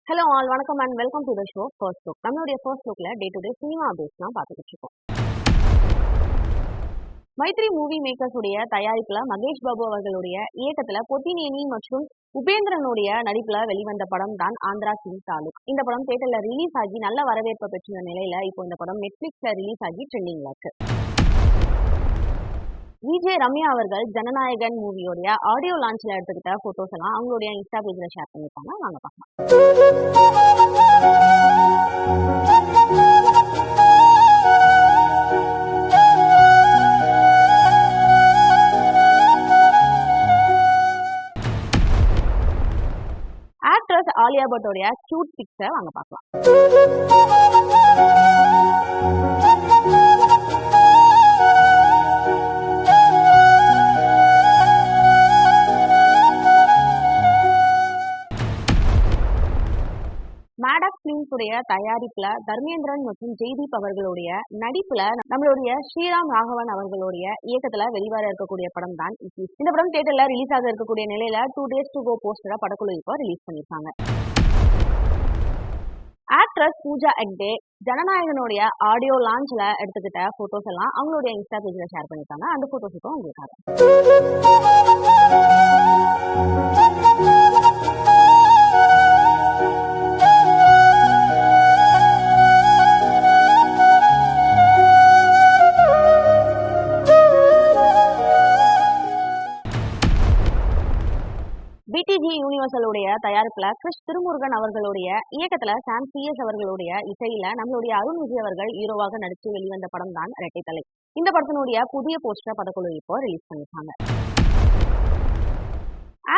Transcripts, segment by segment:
Hello all வணக்கம் and welcome to the show first look. நம்மளுடைய first லுக்ல day to day cinema அப்டேட்ஸ்லாம் பார்த்துக்கிட்டு இருக்கோம். மைத்ரி மூவி மேக்கர்ஸ் உடைய தயாரிப்புல மகேஷ் பாபு அவர்களுடைய இயக்கத்துல பொத்தினேனி மற்றும் உபேந்திரனுடைய நடிப்புல வெளிவந்த படம் தான் ஆந்திரா கிங் தாலுக். இந்த படம் தியேட்டர்ல ரிலீஸ் ஆகி நல்ல வரவேற்பு பெற்ற நிலையில இப்போ இந்த படம் நெட்ஃபிளிக்ஸ்ல ரிலீஸ் ஆகி ட்ரெண்டிங்ல இருக்கு. விஜய் ரம்யா அவர்கள் ஜனநாயகன் மூவியோடைய ஆடியோ லான்ச்ல எடுத்துக்கிட்ட போட்டோஸ் எல்லாம் அவங்களுடைய இன்ஸ்டா பேஜ்ல ஷேர் பண்ணிருக்காங்க. வாங்க பார்க்கலாம். ஆக்ட்ரஸ் ஆலியா பட்டோடைய கியூட் பிக்ஸை வாங்க பார்க்கலாம். மேடாக் பிலிம்ஸ் உடைய தயாரிப்புல தர்மேந்திரன் மற்றும் ஜெய்தீப் அவர்களுடைய நடிப்புல நம்மளுடைய ஸ்ரீராம் ராகவன் அவர்களுடைய இயக்கத்துல வெளிவர இருக்கக்கூடிய படம் தான் இட்லி. இந்த படம் தியேட்டர்ல ரிலீஸ் ஆக இருக்கக்கூடிய நிலையில 2 days to go போஸ்டரை படக்குழு இப்போ ரிலீஸ் பண்ணிருக்காங்க. ஆக்ட்ரஸ் பூஜா எக்டே ஜனநாயகனுடைய ஆடியோ லான்ச்ல எடுத்துக்கிட்ட போட்டோஸ் எல்லாம் அவங்களுடைய இன்ஸ்டா பேஜ்ல ஷேர் பண்ணிருக்காங்க. அந்த போட்டோஸ் இப்போ உங்களுக்காக. பிடிஜி யூனிவர்சலுடைய தயாரிப்புல கிறிஸ் திருமுருகன் அவர்களுடைய இயக்கத்துல சாம் சிஎஸ் அவர்களுடைய இசையில நம்மளுடைய அருண் விஜய் அவர்கள் ஹீரோவாக நடிச்சு வெளிவந்த படம் தான் இரட்டைத்தலை. இந்த படத்தினுடைய புதிய போஸ்டர் படக்குழு இப்போ ரிலீஸ் பண்ணிருக்காங்க.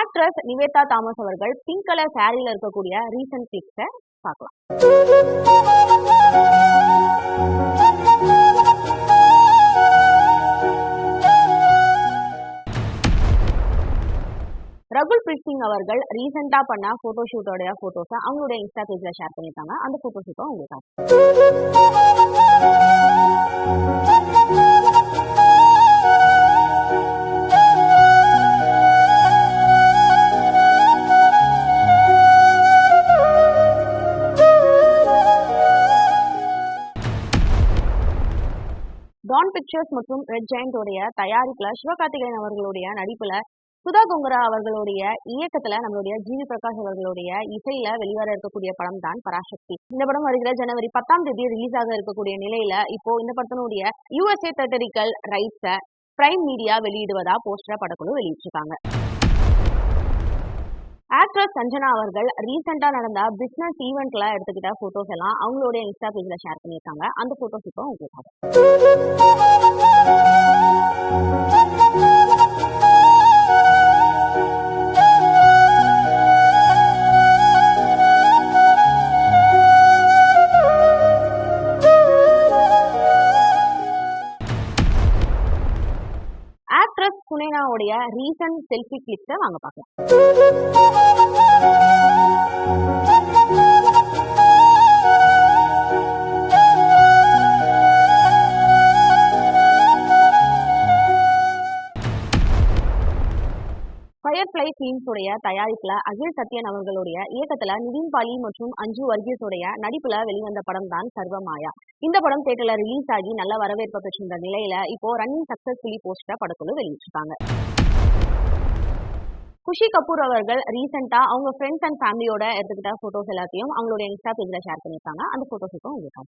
ஆக்ட்ரஸ் நிவேதா தாமஸ் அவர்கள் பிங்க் கலர் சாரியில இருக்கக்கூடிய ரீசன்ட் பிக்ஸை பார்க்கலாம். ரகுல் பிரீத் சிங் அவர்கள் ரீசெண்டா பண்ண போட்டோ ஷூட்டோட போட்டோஸை அவங்களுடைய இன்ஸ்டா பேஜ்ல ஷேர் பண்ணிருக்காங்க. அந்த போட்டோஸ் இப்போ உங்களுக்கு. டான் பிக்சர்ஸ் மற்றும் ரெட் ஜெயண்ட் உடைய தயாரிப்புல சிவகார்த்திகேயன் அவர்களுடைய நடிப்புல சுதா கொங்கரா அவர்களுடைய இயக்கத்துல நம்மளுடைய ஜிவி பிரகாஷ் அவர்களுடைய இசையில வெளிவர இருக்கக்கூடிய படம் தான் பராசக்தி. இந்த படம் வருகிற ஜனவரி 10 ரிலீஸ் ஆக இருக்கக்கூடிய நிலையில இப்போ இந்த படத்தினுடைய USA தியேட்டரிக்கல் ரைட்ஸை பிரைம் மீடியா வெளியிடுவதா போஸ்டர் படக்குழு வெளியிட்டிருக்காங்க. ஆக்ட்ரஸ் சஞ்சனா அவர்கள் ரீசெண்டா நடந்த பிசினஸ் ஈவெண்ட்ல எடுத்துக்கிட்ட போட்டோஸ் எல்லாம் அவங்களுடைய இன்ஸ்டா பேஜ்ல ஷேர் பண்ணியிருக்காங்க. அந்த போட்டோஸ் இப்போ உங்களுக்கு. ஆக்ட்ரஸ் சுனேனாவுடைய ரீசன்ட் செல்ஃபி கிளிப்ஸை வாங்க பார்க்கலாம். ஃபயர்ஃப்ளை ஃபிலிம்ஸ் உடைய தயாரிப்புல அகில் சத்யன் அவர்களுடைய இயக்கத்துல நிவின் பாலி மற்றும் அஞ்சு வர்கீஸ் உடைய நடிப்புல வெளிவந்த படம் தான் சர்வமாயா. இந்த படம் தியேட்டர்ல ரிலீஸ் ஆகி நல்ல வரவேற்பு பெற்றிருந்த நிலையில இப்போ ரன்னிங் சக்சஸ்ஃபுல்லி போஸ்டர் படக்குழு வெளியிட்டிருக்காங்க. குஷி கபூர் அவர்கள் ரீசெண்டா அவங்க ஃப்ரெண்ட்ஸ் அண்ட் ஃபேமிலியோட எடுத்துக்கிட்ட போட்டோஸ் எல்லாத்தையும் அவங்களுடைய இன்ஸ்டா பேஜ்ல ஷேர் பண்ணிருக்காங்க. அந்த போட்டோஸ் இப்போ உங்களுக்கு.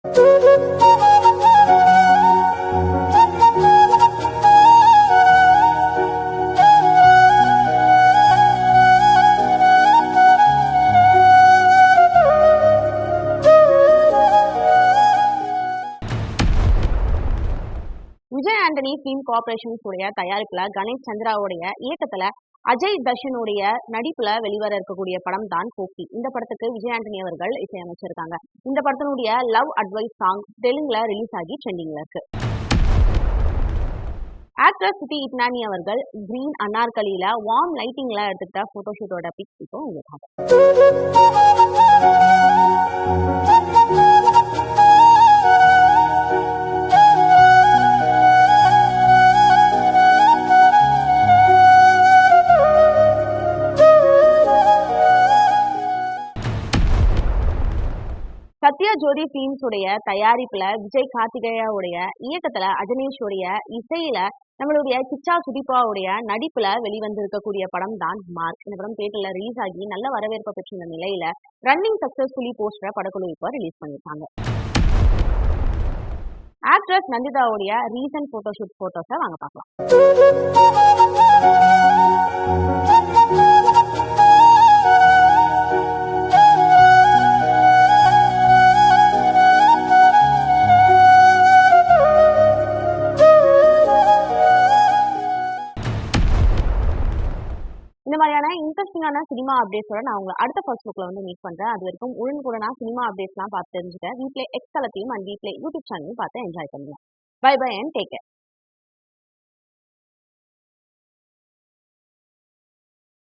விஜய் ஆண்டனி பிலிம் கார்பரேஷன்ஸ் உடைய தயாரிப்புல கணேஷ் சந்திராவுடைய இயக்கத்துல அஜய் தர்ஷனுடைய நடிப்புல வெளிவர இருக்கக்கூடிய படம் தான் போக்கி. இந்த படத்துக்கு விஜய் ஆண்டனி அவர்கள் இசையமைச்சிருக்காங்க. இந்த படத்தினுடைய லவ் அட்வைஸ் சாங் தெலுங்குல ரிலீஸ் ஆகி ட்ரெண்டிங்ல இருக்கு. ஆக்ட்ரஸ் சுத்தி இட்னானி அவர்கள் கிரீன் அனார்கலியில வார்ம் லைட்டிங்ல எடுத்துக்கிட்ட போட்டோ ஷூட்டோட பிக்ஸ் இப்போ உங்களுக்கு. சத்யா ஜோதி பிலிம்ஸ் உடைய தயாரிப்புல விஜய் கார்த்திகேயாவுடைய இயக்கத்துல அஜனேஷ் உடைய இசையில நம்மளுடைய கிச்சா சுதீபாவுடைய நடிப்புல வெளிவந்திருக்கக்கூடிய படம் தான் மார்க். இந்த படம் தியேட்டர்ல ரிலீஸ் ஆகி நல்ல வரவேற்பை பெற்றிருந்த நிலையில ரன்னிங் சக்சஸ்ஃபுல்லி போஸ்டரை படக்குழு இப்ப ரிலீஸ் பண்ணியிருக்காங்க. ஆக்ட்ரஸ் நந்திதாவுடைய ரீசன்ட் போட்டோஷூட் போட்டோஸை வாங்க பார்க்கலாம். இந்த மாதிரியான இன்ட்ரெஸ்டிங்கான சினிமா அப்டேட்ஸோட நான் உங்களை அடுத்த ஃபர்ஸ்ட் லுக்ல வந்து மீட் பண்றேன். அது வரைக்கும் உடனுக்குடனா சினிமா அப்டேட்ஸ்லாம் பார்த்து தெரிஞ்சுக்க வீட்ல எக்ஸ் தளத்தையும் அண்ட் வீட்ல யூடியூப் சேனலையும் பார்த்து என்ஜாய் பண்ணுங்க. Bye bye and take care.